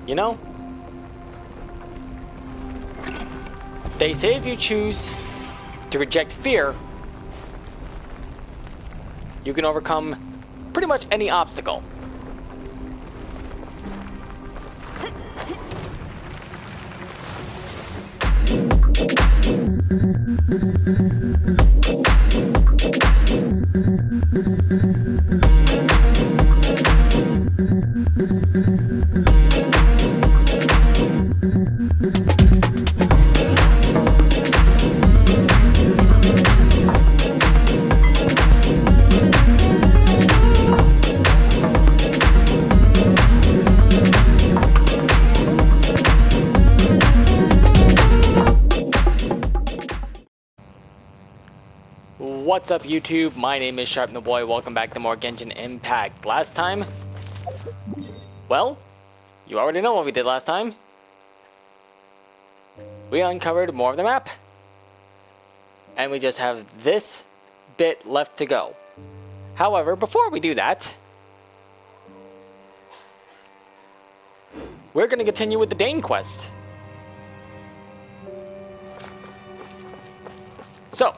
You know? They say if you choose to reject fear, you can overcome pretty much any obstacle. What's up YouTube? My name is Sharp the Boy. Welcome back to more Genshin Impact. Last time, well, you already know what we did last time. We uncovered more of the map. And we just have this bit left to go. However, before we do that, we're going to continue with the Dane quest. So,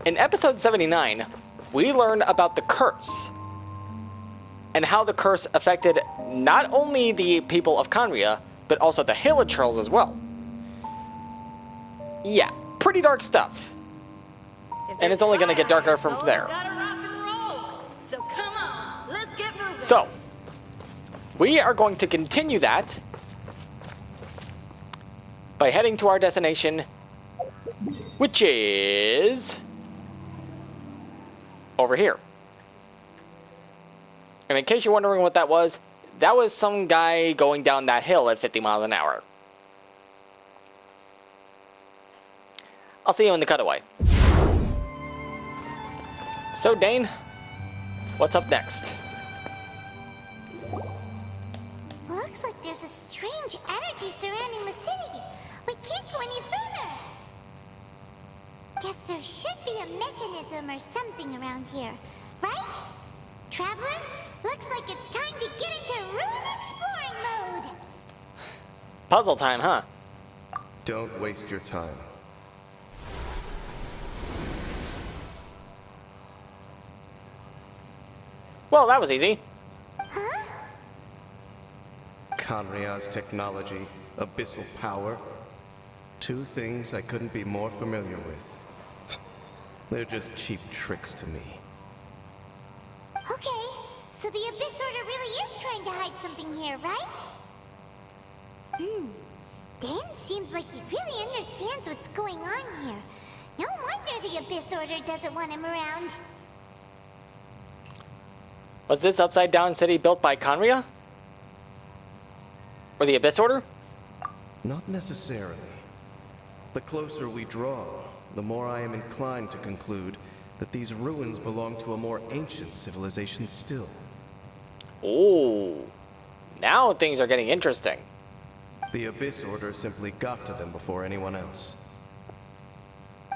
in episode 79, we learned about the curse, and how the curse affected not only the people of Khaenri'ah, but also the Hilichurls as well. Yeah, pretty dark stuff. And it's only going to get darker from there. So come on, let's get moving. So, we are going to continue that by heading to our destination, which is over here. And in case you're wondering what that was some guy going down that hill at 50 miles an hour. I'll see you in the cutaway. So Dane, what's up next? Looks like there's a strange energy surrounding the city. We can't go any further. Guess there should be a mechanism or something around here, right? Traveler, looks like it's time to get into ruin exploring mode. Puzzle time, huh? Don't waste your time. Well, that was easy. Huh? Khaenri'ah's technology, abyssal power. Two things I couldn't be more familiar with. They're just cheap tricks to me. Okay, so the Abyss Order really is trying to hide something here, right? Dan seems like he really understands what's going on here. No wonder the Abyss Order doesn't want him around. Was this upside down city built by Khaenri'ah? Or the Abyss Order? Not necessarily. The closer we draw, the more I am inclined to conclude that these ruins belong to a more ancient civilization still. Oh, now things are getting interesting. The Abyss Order simply got to them before anyone else.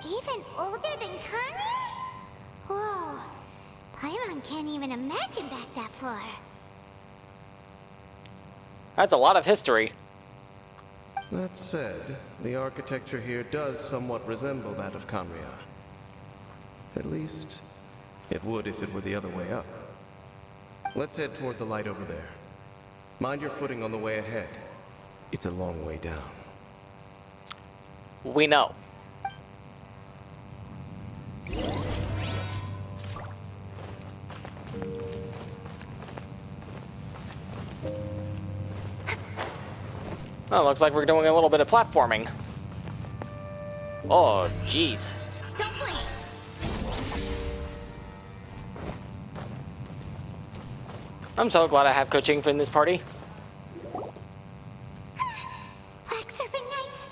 Even older than Khaenri'ah? Whoa, Paimon can't even imagine back that far. That's a lot of history. That said, the architecture here does somewhat resemble that of Khaenri'ah. At least, it would if it were the other way up. Let's head toward the light over there. Mind your footing on the way ahead. It's a long way down. We know. Well, looks like we're doing a little bit of platforming. Oh, jeez. Don't blink. I'm so glad I have coaching in this party. Black Serpent Knights?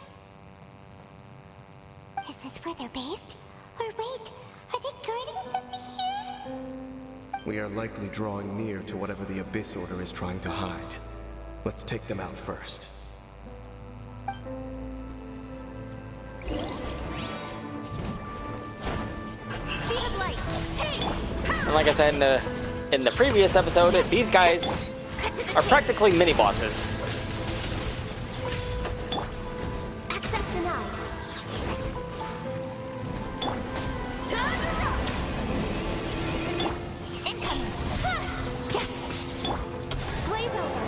Is this where they're based? Or wait, are they guarding something here? We are likely drawing near to whatever the Abyss Order is trying to hide. Let's take them out first. Speed of light. Hey! And like I said in the previous episode, these guys are practically mini-bosses. Access denied. Time to rock. Incoming. Blaze over.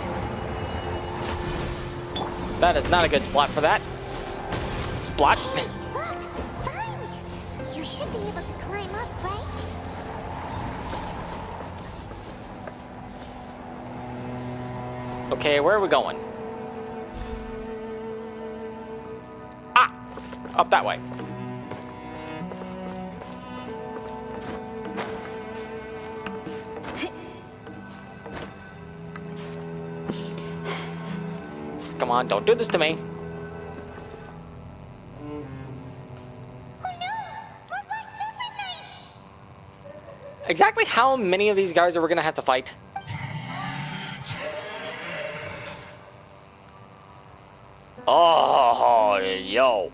That is not a good spot for that. Splat. Look, vines. You should be able to climb up, right? Okay, where are we going? Ah! Up that way. Come on, don't do this to me. Oh no! More Black Serpent Knights! Exactly how many of these guys are we gonna have to fight? Oh, yo.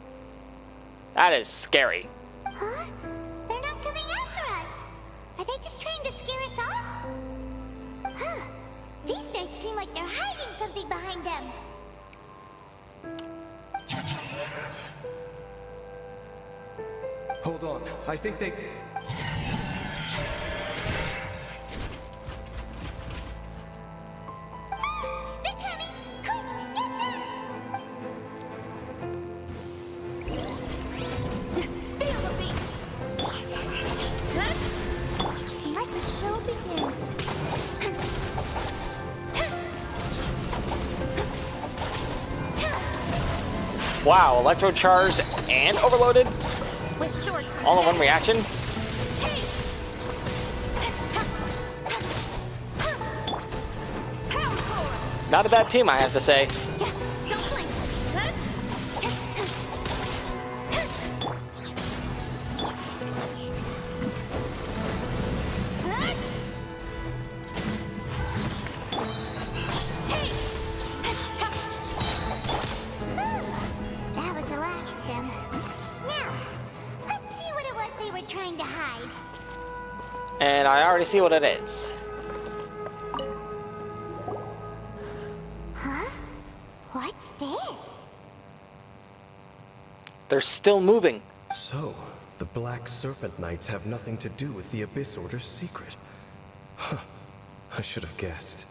That is scary. Huh? They're not coming after us. Are they just trying to scare us off? Huh. These knights seem like they're hiding something behind them. Hold on. I think they... They're coming! Quick, get them! Feel the beat. Let the show begin. Wow, electro charged and overloaded? With sword. All in one reaction? Not a bad team, I have to say. Don't blink. That was the last of them. Now, let's see what it was they were trying to hide. And I already see what it is. Huh? What's this? They're still moving. So, the Black Serpent Knights have nothing to do with the Abyss Order's secret. Huh. I should have guessed.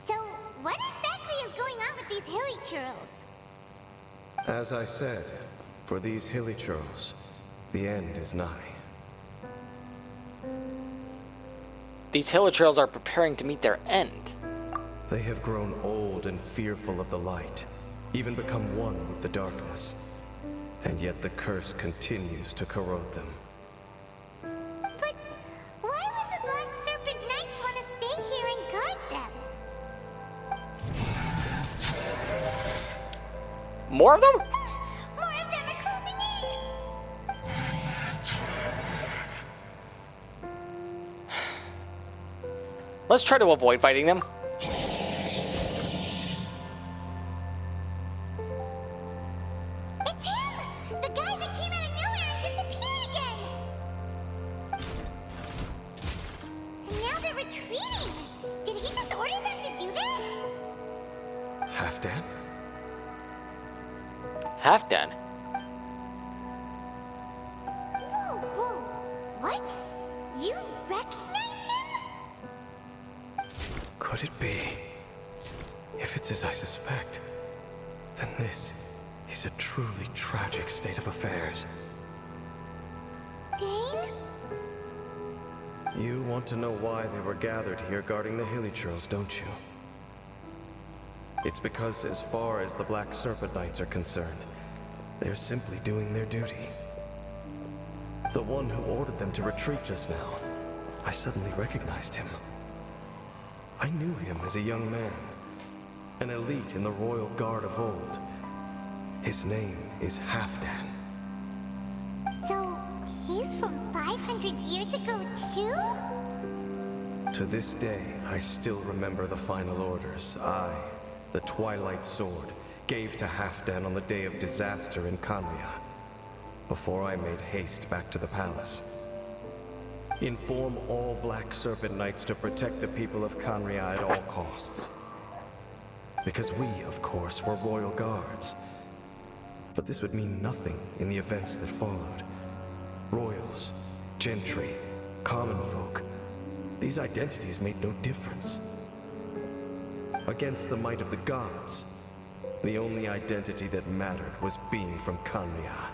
So, what exactly is going on with these hilly churls? As I said, for these hilly churls, the end is nigh. These hilichurls are preparing to meet their end. They have grown old and fearful of the light, even become one with the darkness. And yet the curse continues to corrode them. But why would the Black Serpent Knights want to stay here and guard them? More of them? More of them are closing in! Let's try to avoid fighting them. It's him! The guy that came out of nowhere and disappeared again! And now they're retreating! Did he just order them to do that? Halfdan? Halfdan. Whoa, whoa! What? You recognize him? Could it be? If it's as I suspect, then this is a truly tragic state of affairs. Dane? You want to know why they were gathered here guarding the hilly churls, don't you? It's because as far as the Black Serpent Knights are concerned, they're simply doing their duty. The one who ordered them to retreat just now, I suddenly recognized him. I knew him as a young man, an elite in the royal guard of old. His name is Halfdan. So, he's from 500 years ago too? To this day, I still remember the final orders I, the Twilight Sword, gave to Halfdan on the day of disaster in khaenri'ah, before I made haste back to the palace. Inform all Black Serpent Knights to protect the people of khaenri'ah at all costs. Because we, of course, were royal guards. But this would mean nothing in the events that followed. Royals, gentry, common folk. These identities made no difference. Against the might of the gods, the only identity that mattered was being from khaenri'ah.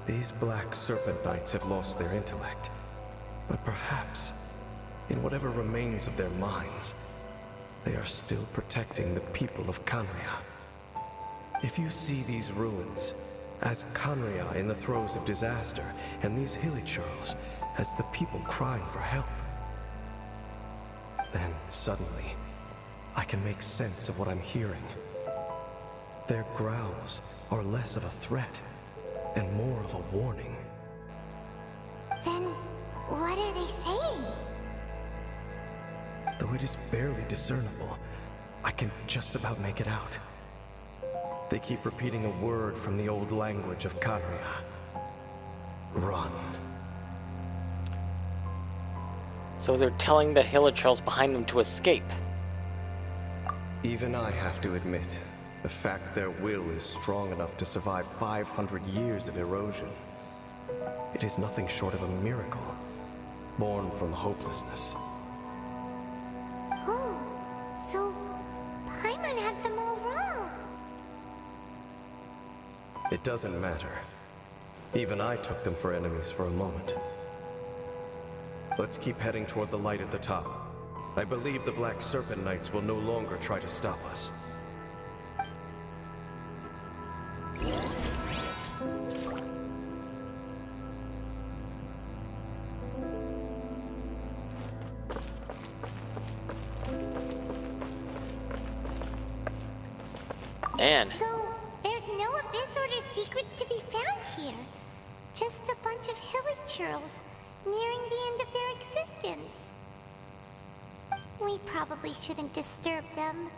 These Black Serpent Knights have lost their intellect, but perhaps, in whatever remains of their minds, they are still protecting the people of khaenri'ah. If you see these ruins as khaenri'ah in the throes of disaster, and these hilichurls as the people crying for help, then suddenly, I can make sense of what I'm hearing. Their growls are less of a threat and more of a warning. Then, what are they saying? Though it is barely discernible, I can just about make it out. They keep repeating a word from the old language of khaenri'ah. Run. So they're telling the hilichurls behind them to escape. Even I have to admit, the fact their will is strong enough to survive 500 years of erosion. It is nothing short of a miracle, born from hopelessness. Oh, so Paimon had them all wrong. It doesn't matter. Even I took them for enemies for a moment. Let's keep heading toward the light at the top. I believe the Black Serpent Knights will no longer try to stop us. And So, there's no Abyss Order secrets to be found here. Just a bunch of hilichurls nearing the end of their existence. We probably shouldn't disturb them.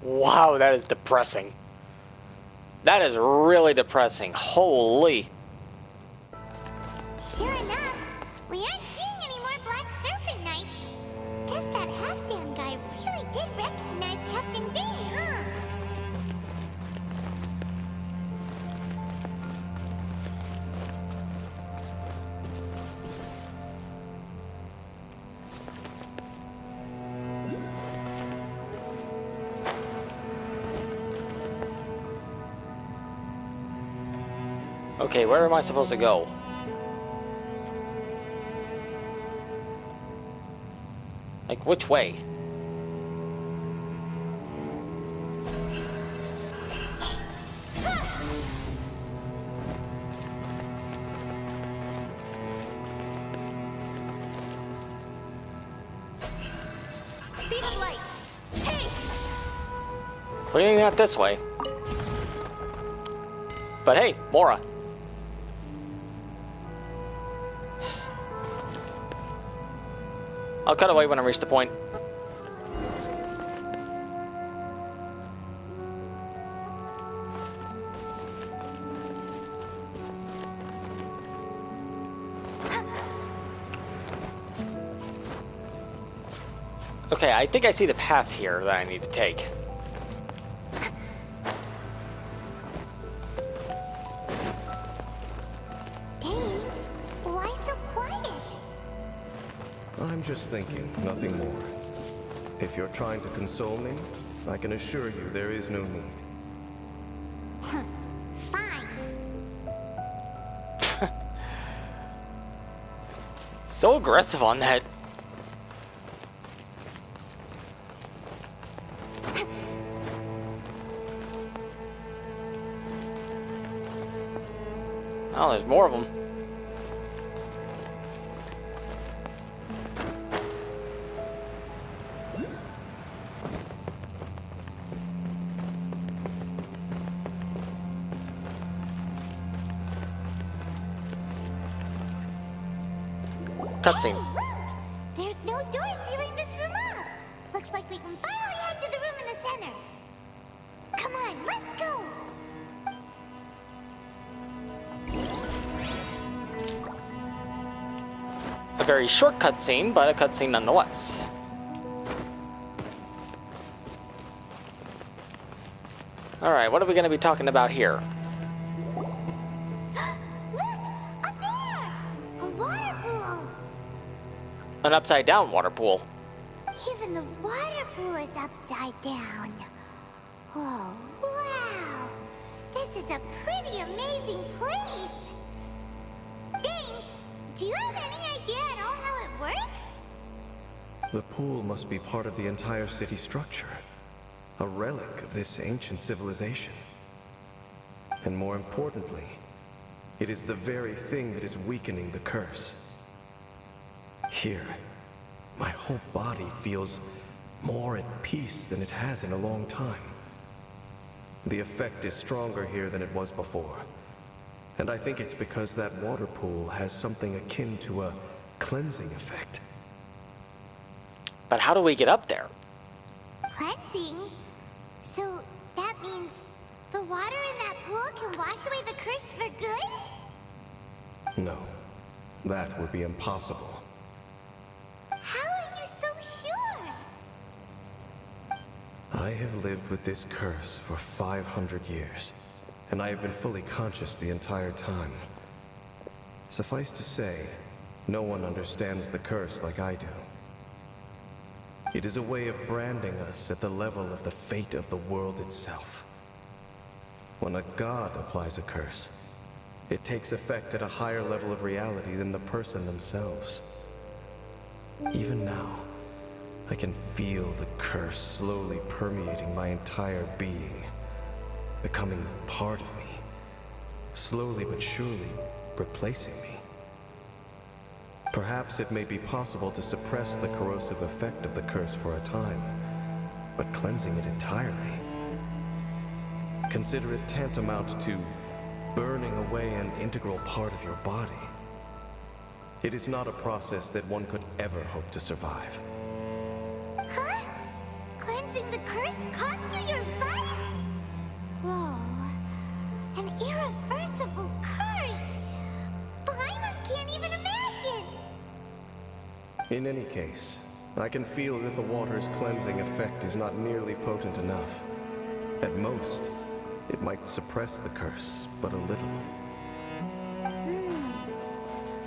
wow, that is depressing. That is really depressing. Holy. Sure enough, we aren't seeing any more Black Serpent Knights. Guess that half-damn guy really did recognize Captain Dane, huh? Okay, where am I supposed to go? Like, which way? Speed of light. Hey! Clearly not this way. But hey, Mora. I'll cut away when I reach the point. Okay, I think I see the path here that I need to take. Dane, why so quiet? I'm just thinking, nothing more. If you're trying to console me, I can assure you there is no need. Fine. So aggressive on that. Oh, there's more of them. Cutscene. Hey, look! There's no door sealing this room off. Looks like we can finally head to the room in the center. Come Come on, let's go! A very short cutscene, but a cutscene nonetheless. Alright, what are we going to be talking about here? Look! Up there! A water pool! An upside-down water pool. Even the water pool is upside down. Oh, wow! This is a pretty amazing place! Dane, do you have any idea at all how it works? The pool must be part of the entire city structure. A relic of this ancient civilization. And more importantly, it is the very thing that is weakening the curse. Here, my whole body feels more at peace than it has in a long time. The effect is stronger here than it was before. And I think it's because that water pool has something akin to a cleansing effect. But how do we get up there? Cleansing? So that means the water in that pool can wash away the curse for good? No, that would be impossible. How are you so sure? I have lived with this curse for 500 years, and I have been fully conscious the entire time. Suffice to say, no one understands the curse like I do. It is a way of branding us at the level of the fate of the world itself. When a god applies a curse, it takes effect at a higher level of reality than the person themselves. Even now, I can feel the curse slowly permeating my entire being, becoming part of me, slowly but surely replacing me. Perhaps it may be possible to suppress the corrosive effect of the curse for a time, but cleansing it entirely. Consider it tantamount to burning away an integral part of your body. It is not a process that one could ever hope to survive. Huh? Cleansing the curse cost you your life? Whoa. An irreversible curse! Paimon can't even imagine! In any case, I can feel that the water's cleansing effect is not nearly potent enough. At most, it might suppress the curse, but a little.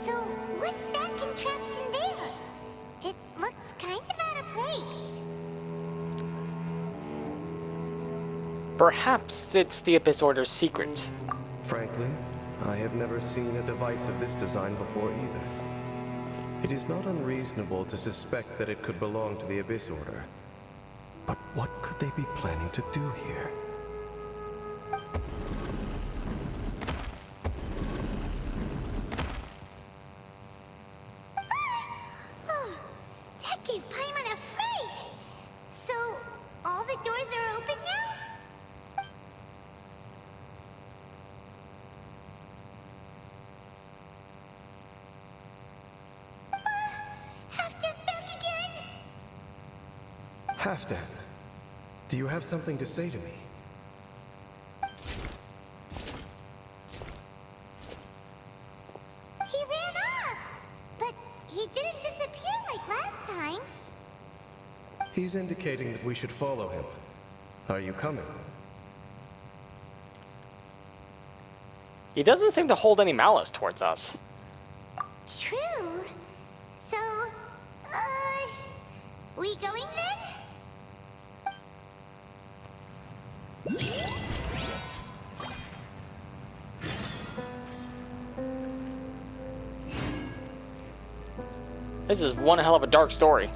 So, what's that contraption there? It looks kind of out of place. Perhaps it's the Abyss Order's secret. Frankly, I have never seen a device of this design before either. It is not unreasonable to suspect that it could belong to the Abyss Order. But what could they be planning to do here? Oh, that gave Paimon a fright! So, all the doors are open now? Halfdan's back again? Halfdan, do you have something to say to me? He ran off! But he didn't disappear like last time. He's indicating that we should follow him. Are you coming? He doesn't seem to hold any malice towards us. True. So, we going then? This is one hell of a dark story.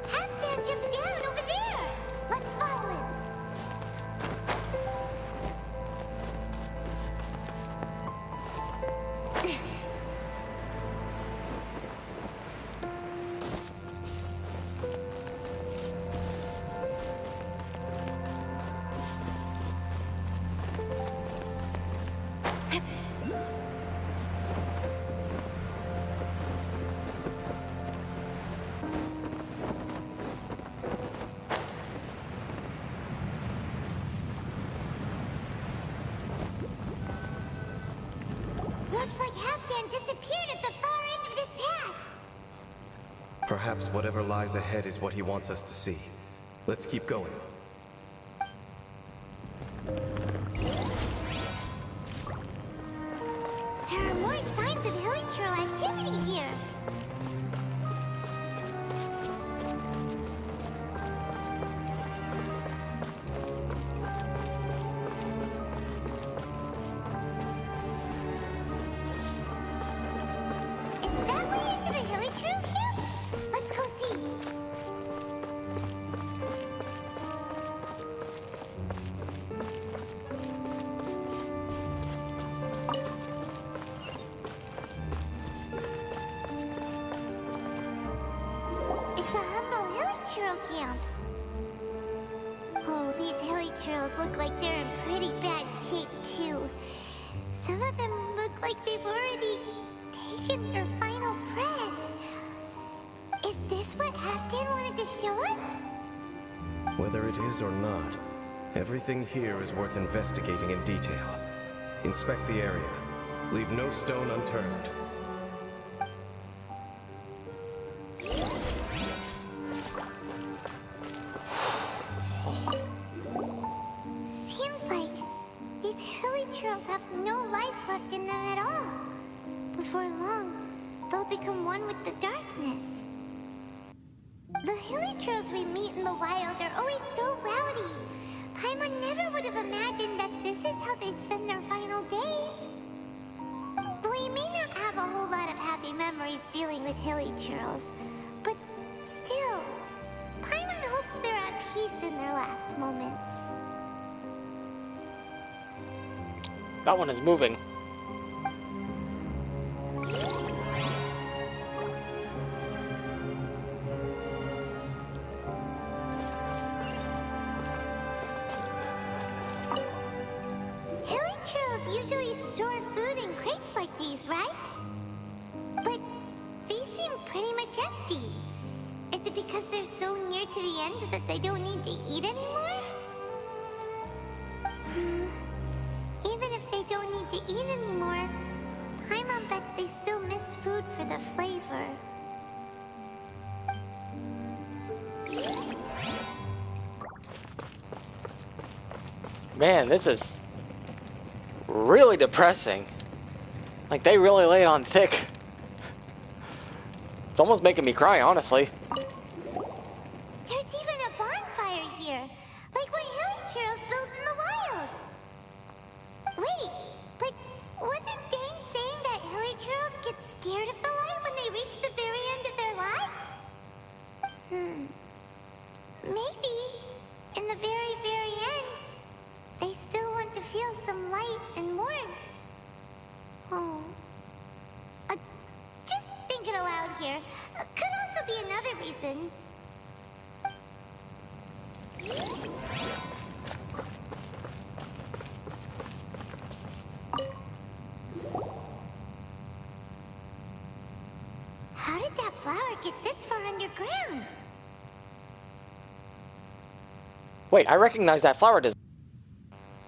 Halfdan jumped down over there. Let's follow him. Perhaps whatever lies ahead is what he wants us to see. Let's keep going. There are more signs of hilichurl activity here. Is that way into the hilichurl camp? Let's go see. It's a humble hilichurl camp. Oh, these hilichurls look like they're in pretty bad shape, too. Some of them look like they've already taken their final breath. Is this what Halfdan wanted to show us? Whether it is or not, everything here is worth investigating in detail. Inspect the area. Leave no stone unturned. Seems like these hilichurls have no life left in them at all. Before long, they'll become one with the darkness. The hilichurls we meet in the wild are always so rowdy. Paimon never would have imagined that this is how they spend their final days. We may not have a whole lot of happy memories dealing with hilichurls, but still, Paimon hopes they're at peace in their last moments. That one is moving. Hilichurls usually store food in crates like these, right? But these seem pretty much empty. Is it because they're so near to the end that they don't need to eat anymore? Even if they don't need to eat anymore, Paimon bets they still miss food for the flavor. Man, this is really depressing. Like, they really laid on thick. It's almost making me cry, honestly. There's even a bonfire here, like what hilichurls build in the wild. Wait, but wasn't Dane saying that hilichurls get scared of the light when they reach the very end of their lives? Maybe, in the very, very end, they still want to feel some light and warmth. Oh. Just thinking aloud here. Could also be another reason. How did that flower get this far underground? Wait, I recognize that flower design.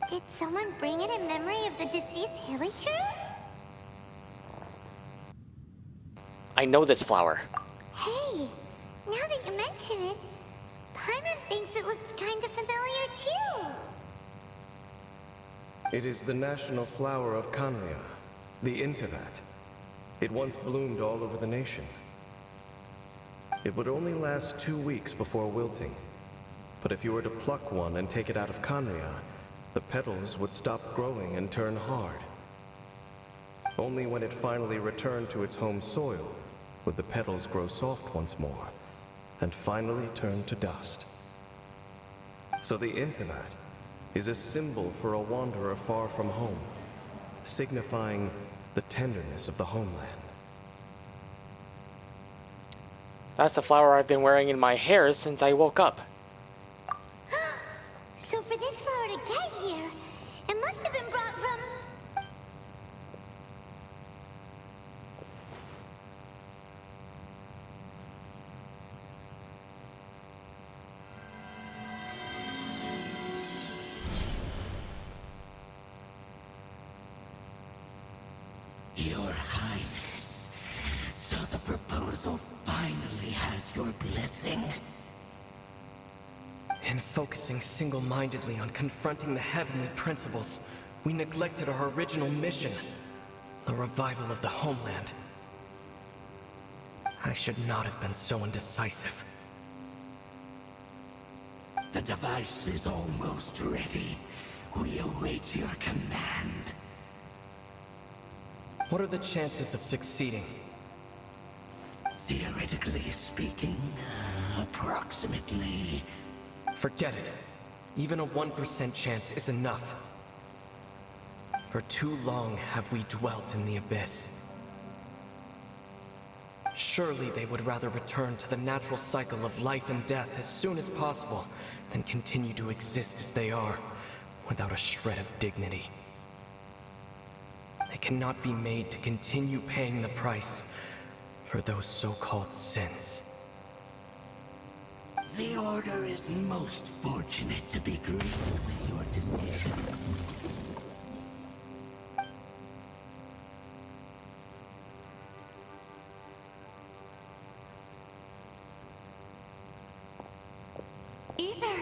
Did someone bring it in memory of the deceased hilichurls? I know this flower. Hey, now that you mention it, Paimon thinks it looks kind of familiar too. It is the national flower of Khaenri'ah, the Intivat. It once bloomed all over the nation. It would only last 2 weeks before wilting. But if you were to pluck one and take it out of Khaenri'ah, the petals would stop growing and turn hard. Only when it finally returned to its home soil would the petals grow soft once more, and finally turn to dust. So the Intivat is a symbol for a wanderer far from home, signifying the tenderness of the homeland. That's the flower I've been wearing in my hair since I woke up. So for this flower to get here, it must have been brought from... Your Highness, so the proposal finally has In focusing single-mindedly on confronting the heavenly principles, we neglected our original mission, the revival of the homeland. I should not have been so indecisive. The device is almost ready. We await your command. What are the chances of succeeding? Theoretically speaking, approximately. Forget it. Even a 1% chance is enough. For too long have we dwelt in the abyss. Surely they would rather return to the natural cycle of life and death as soon as possible than continue to exist as they are, without a shred of dignity. They cannot be made to continue paying the price for those so-called sins. The Order is most fortunate to be graced with your decision. Either.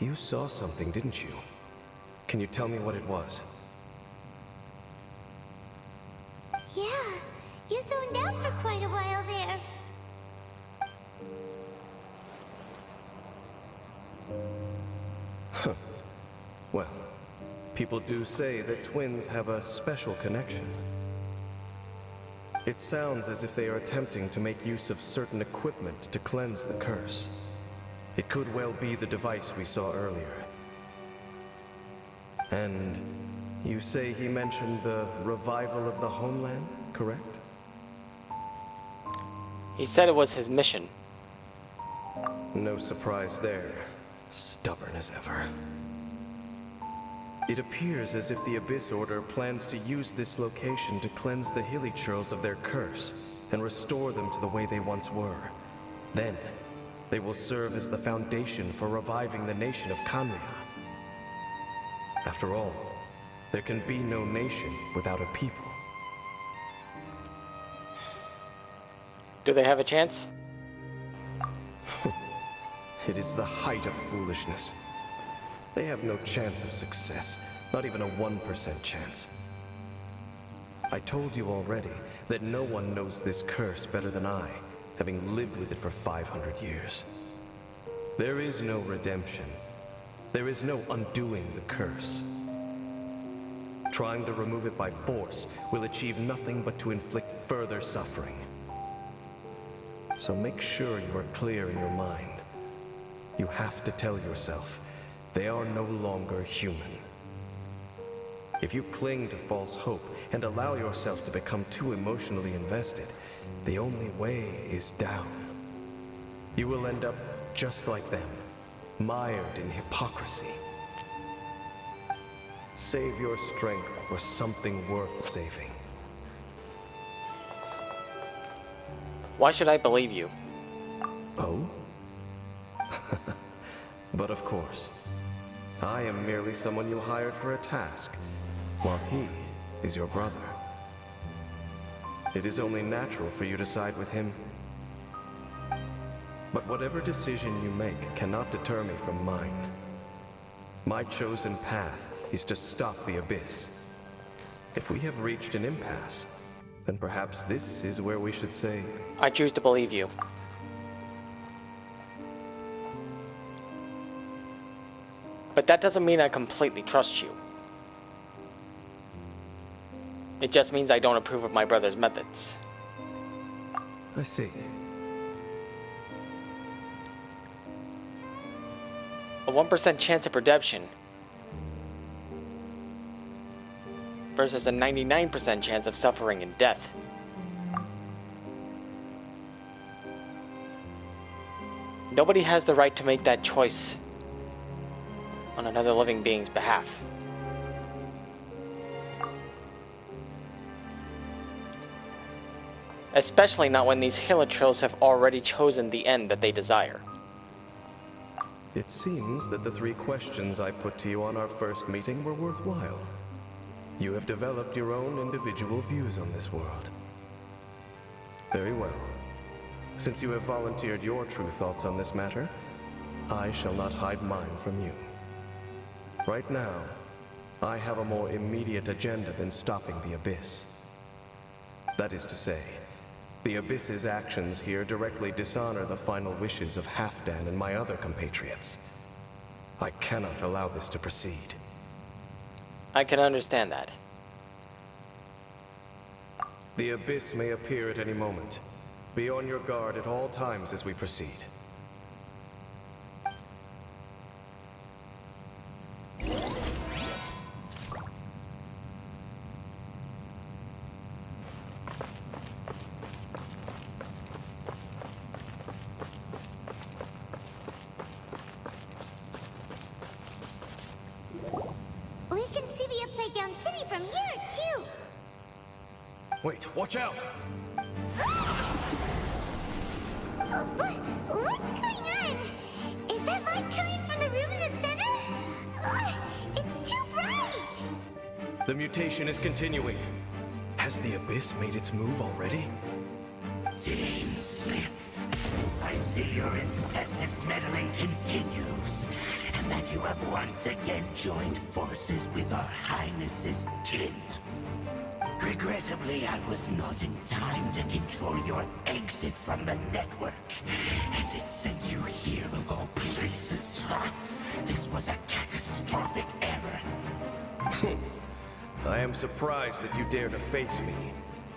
You saw something, didn't you? Can you tell me what it was? Yeah, you zoned out for quite a while there. Well, people do say that twins have a special connection. It sounds as if they are attempting to make use of certain equipment to cleanse the curse. It could well be the device we saw earlier. And you say he mentioned the revival of the homeland, correct? He said it was his mission. No surprise there. Stubborn as ever. It appears as if the Abyss Order plans to use this location to cleanse the Hilichurls of their curse and restore them to the way they once were. Then, they will serve as the foundation for reviving the nation of khaenri'ah. After all, there can be no nation without a people. Do they have a chance? It is the height of foolishness. They have no chance of success, not even a 1% chance. I told you already that no one knows this curse better than I, having lived with it for 500 years. There is no redemption. There is no undoing the curse. Trying to remove it by force will achieve nothing but to inflict further suffering. So make sure you are clear in your mind. You have to tell yourself, they are no longer human. If you cling to false hope and allow yourself to become too emotionally invested, the only way is down. You will end up just like them, mired in hypocrisy. Save your strength for something worth saving. Why should I believe you? Oh? But of course, I am merely someone you hired for a task, while he is your brother. It is only natural for you to side with him. But whatever decision you make cannot deter me from mine. My chosen path is to stop the Abyss. If we have reached an impasse, then perhaps this is where we should say, I choose to believe you. But that doesn't mean I completely trust you. It just means I don't approve of my brother's methods. I see. A 1% chance of redemption versus a 99% chance of suffering and death. Nobody has the right to make that choice on another living being's behalf. Especially not when these Hilichurls have already chosen the end that they desire. It seems that the 3 questions I put to you on our first meeting were worthwhile. You have developed your own individual views on this world. Very well. Since you have volunteered your true thoughts on this matter, I shall not hide mine from you. Right now, I have a more immediate agenda than stopping the Abyss. That is to say, the Abyss's actions here directly dishonor the final wishes of Halfdan and my other compatriots. I cannot allow this to proceed. I can understand that. The Abyss may appear at any moment. Be on your guard at all times as we proceed. We can see the Upside Down City from here, too. Wait, watch out! What's going on? Is that light coming from the room in the center? It's too bright! The mutation is continuing. Has the Abyss made its move already? Dean Smith, I see your incessant meddling continues, and that you have once again joined forces with our Highness's kin. Regrettably, I was not in time to control your exit from the network, and it sent you here of all places. This was a catastrophic error. I am surprised that you dare to face me.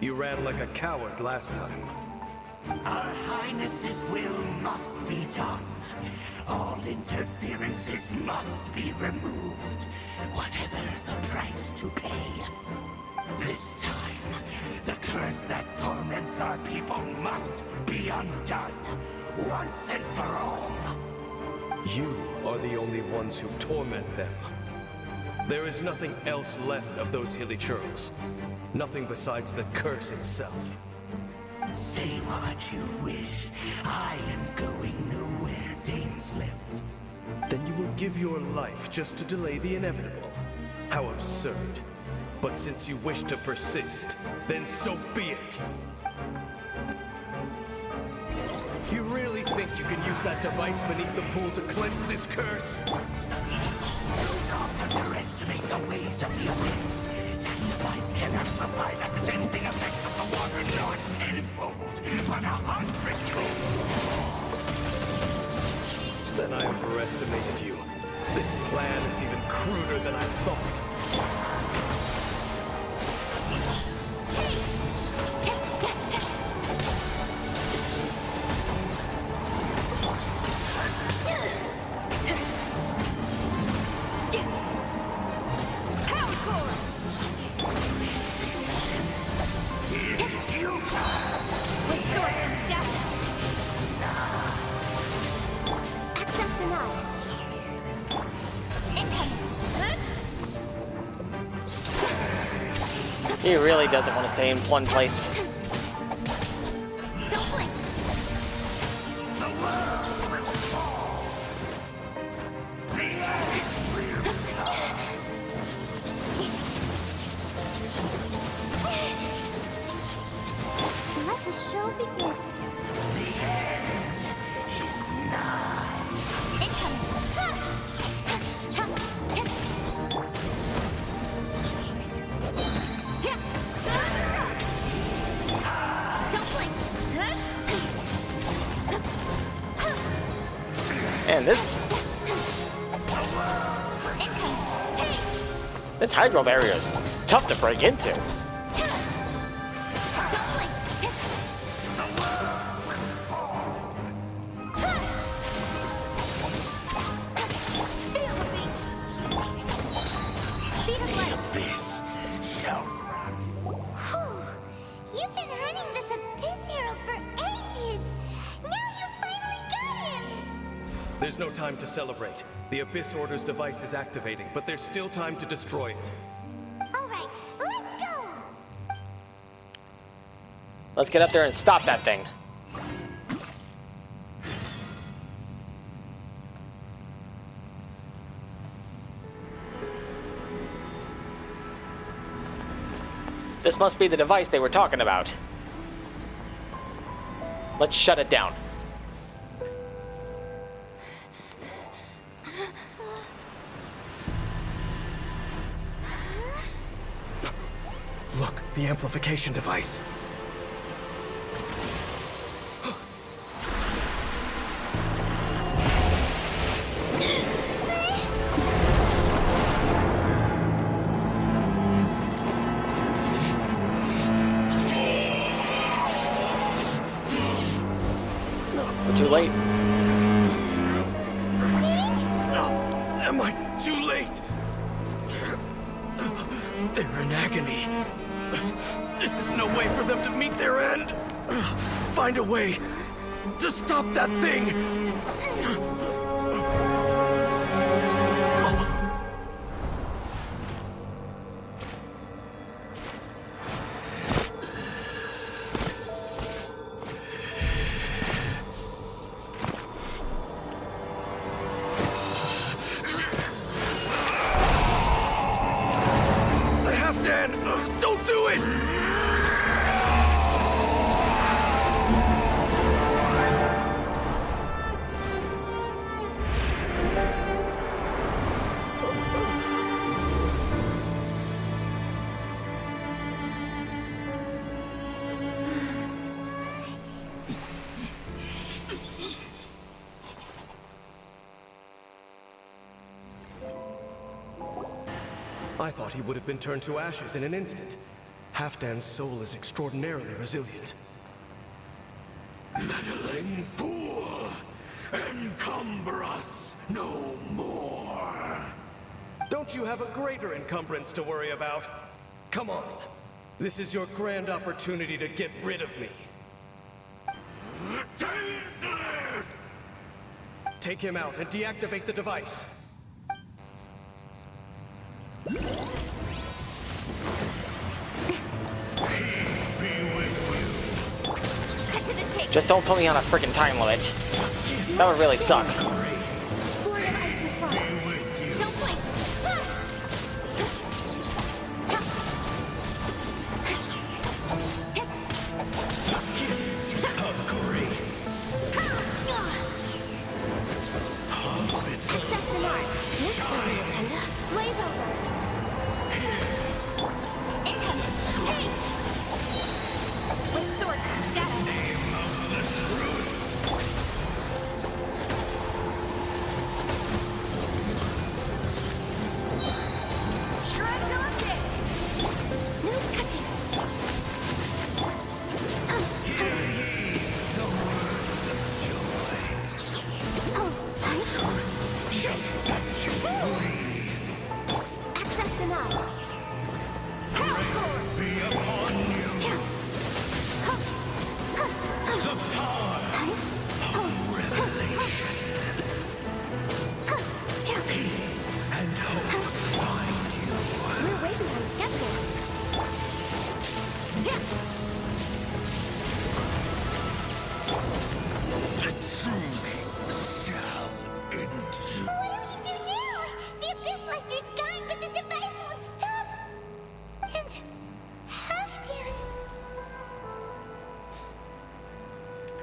You ran like a coward last time. Our Highness's will must be done. All interferences must be removed, whatever the price to pay. This time, the curse that torments our people must be undone, once and for all. You are the only ones who torment them. There is nothing else left of those hilly churls. Nothing besides the curse itself. Say what you wish. I am going nowhere, Dainsleif. Then you will give your life just to delay the inevitable. How absurd. But since you wish to persist, then so be it. You really think you can use that device beneath the pool to cleanse this curse? Do not underestimate the ways of the Abyss. That device can amplify the cleansing effect of the water not tenfold, but 100-fold. Then I overestimated you. This plan is even cruder than I thought. Access denied. Incoming. He really doesn't want to stay in one place. Don't blink. Let the show begin. And this hydro barrier is tough to break into. Abyss shall run. You've been hunting this Abyss hero for ages. Now you finally got him. There's no time to celebrate. The Abyss Order's device is activating, but there's still time to destroy it. All right, let's go. Let's get up there and stop that thing. This must be the device they were talking about. Let's shut it down. Look, the amplification device. We're too late. Am I too late? They're in agony. This is no way for them to meet their end. Find a way to stop that thing. Don't do it! I thought he would have been turned to ashes in an instant. Halfdan's soul is extraordinarily resilient. Meddling fool! Encumber us no more! Don't you have a greater encumbrance to worry about? Come on. This is your grand opportunity to get rid of me. Take him out and deactivate the device. Just don't put me on a freaking time limit. That would really suck. Lord of Ice and Frost. Don't blink. Access denied. Next on the agenda, blaze over. Incoming. Hey! With sword, shadow.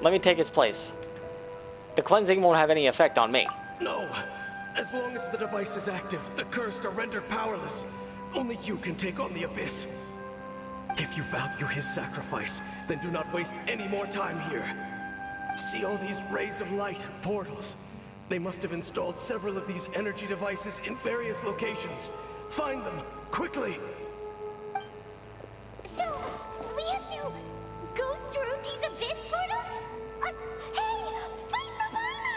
Let me take its place. The cleansing won't have any effect on me. No! As long as the device is active, the cursed are rendered powerless. Only you can take on the Abyss. If you value his sacrifice, then do not waste any more time here. See all these rays of light and portals? They must have installed several of these energy devices in various locations. Find them, quickly! So, we have to go through these abyss portals? Hey! Wait for Paimon!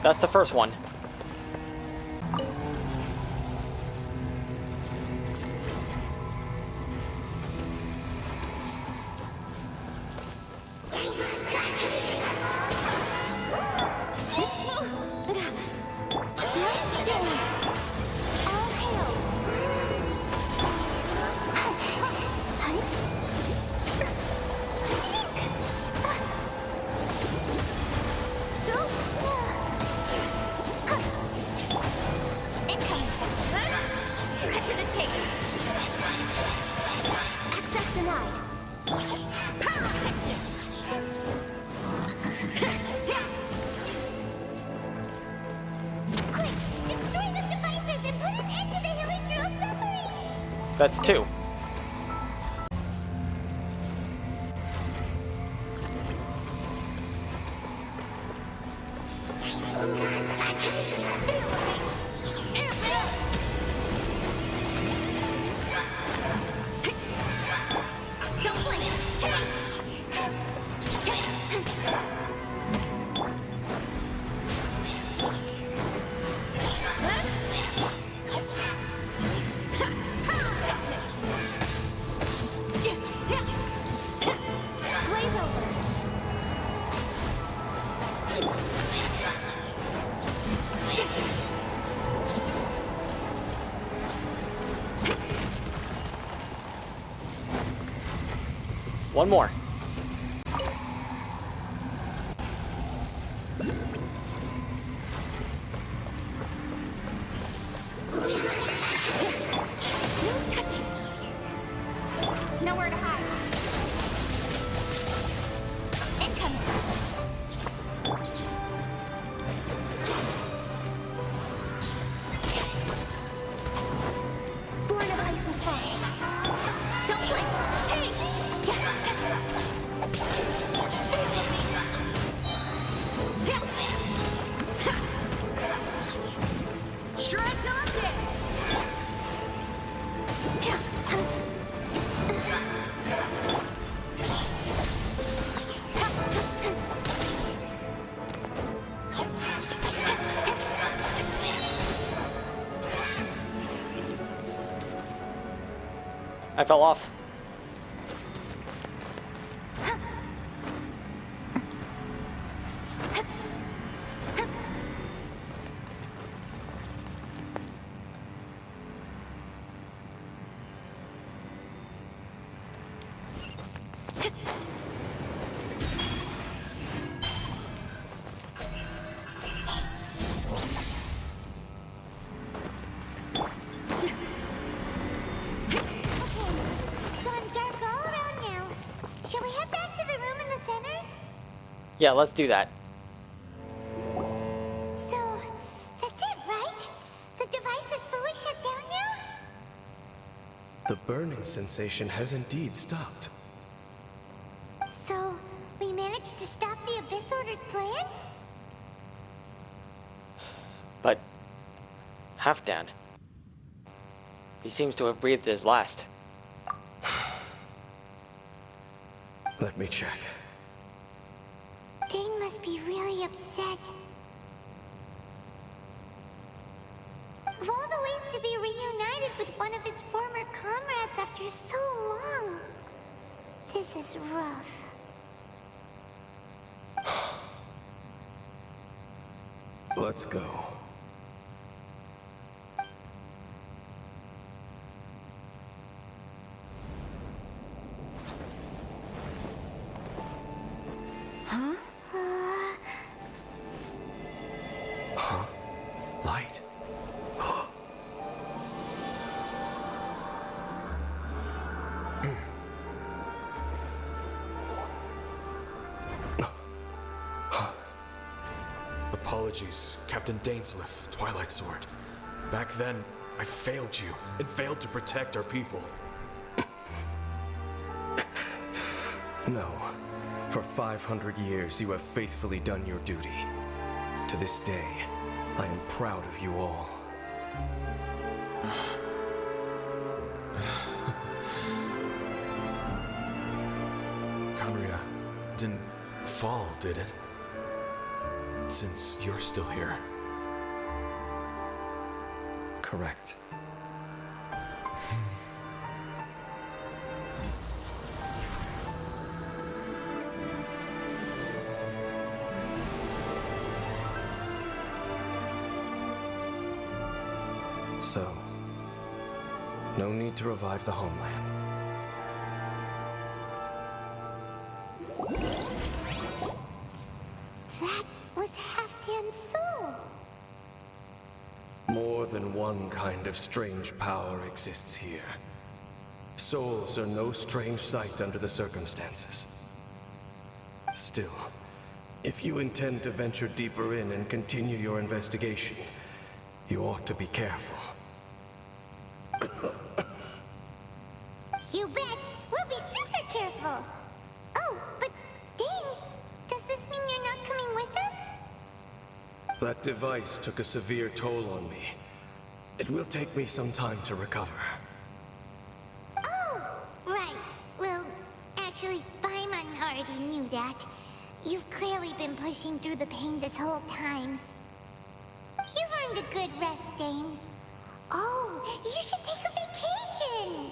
That's the first one. Let's dance! All hail! Incoming! Cut to the chase! Access denied! Quick! Destroy the devices and put an end to the Hilichurl's suffering! That's two. Don't blink! Blaze over! One more. No touching! Nowhere to hide! Incoming! Born of ice and frost! Don't blink! Hey! Shreds on deck! I fell off. It's gone dark all around now. Shall we head back to the room in the center? Yeah, let's do that. So, that's it, right? The device is fully shut down now? The burning sensation has indeed stopped. So, we managed to stop the Abyss Order's plan? But Halfdan. He seems to have breathed his last. Let me check. Dane must be really upset. Of all the ways to be reunited with one of his former comrades after so long, this is rough. Let's go. Huh? Huh? Light. Apologies, Captain Dainsleif, Twilight Sword. Back then, I failed you and failed to protect our people. No. For 500 years, you have faithfully done your duty. To this day, I am proud of you all. Khaenri'ah didn't fall, did it? since you're still here. Correct. So, no need to revive the homeland. That was Halfdan's soul. More than one kind of strange power exists here. Souls are no strange sight under the circumstances. Still, if you intend to venture deeper in and continue your investigation, you ought to be careful. You bet. We'll be super careful. Oh, but Dane, does this mean you're not coming with us? That device took a severe toll on me. It will take me some time to recover. Oh, right. Well, actually, Paimon already knew that. You've clearly been pushing through the pain this whole time. You've earned a good rest, Dane. Oh, you should take a vacation!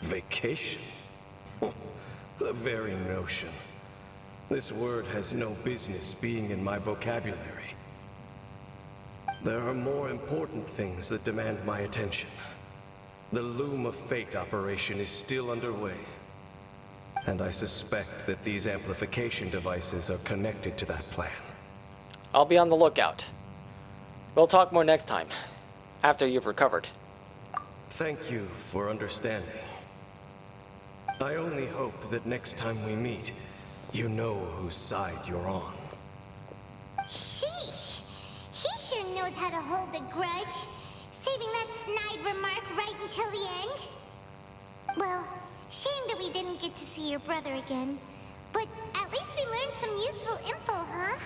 Vacation? The very notion. This word has no business being in my vocabulary. There are more important things that demand my attention. The Loom of Fate operation is still underway. And I suspect that these amplification devices are connected to that plan. I'll be on the lookout. We'll talk more next time, after you've recovered. Thank you for understanding. I only hope that next time we meet, you know whose side you're on. Sheesh! He sure knows how to hold a grudge, saving that snide remark right until the end. Well, shame that we didn't get to see your brother again, but at least we learned some useful info, huh?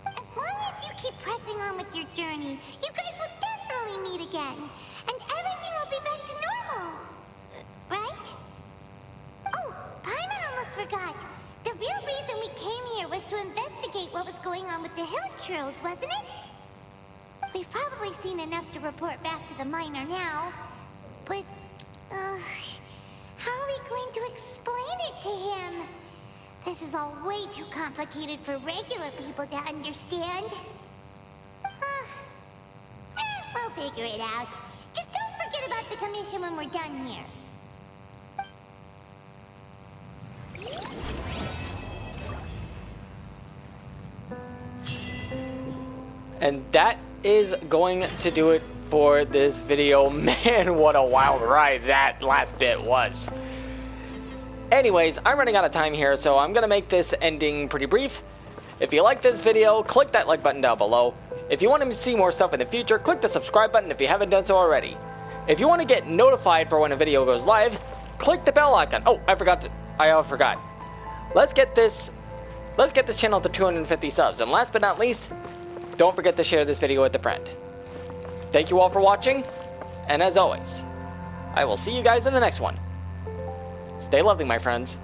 As long as you keep pressing on with your journey, you guys will definitely meet again, and everything will be back to normal. Right? Oh, Paimon almost forgot. The real reason we came here was to investigate what was going on with the hill trolls, wasn't it? We've probably seen enough to report back to the miner now, but, how are we going to explain it to him? This is all way too complicated for regular people to understand. We'll figure it out. Just don't forget about the commission when we're done here. And that is going to do it for this video. Man, what a wild ride that last bit was. Anyways, I'm running out of time here, so I'm gonna make this ending pretty brief. If you like this video, click that like button down below. If you want to see more stuff in the future, click the subscribe button if you haven't done so already. If you want to get notified for when a video goes live, click the bell icon. Oh, I forgot. Let's get this channel to 250 subs. And last but not least, don't forget to share this video with a friend. Thank you all for watching, and as always, I will see you guys in the next one. Stay lovely, my friends.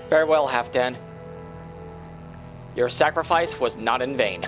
Farewell, Halfdan. Your sacrifice was not in vain.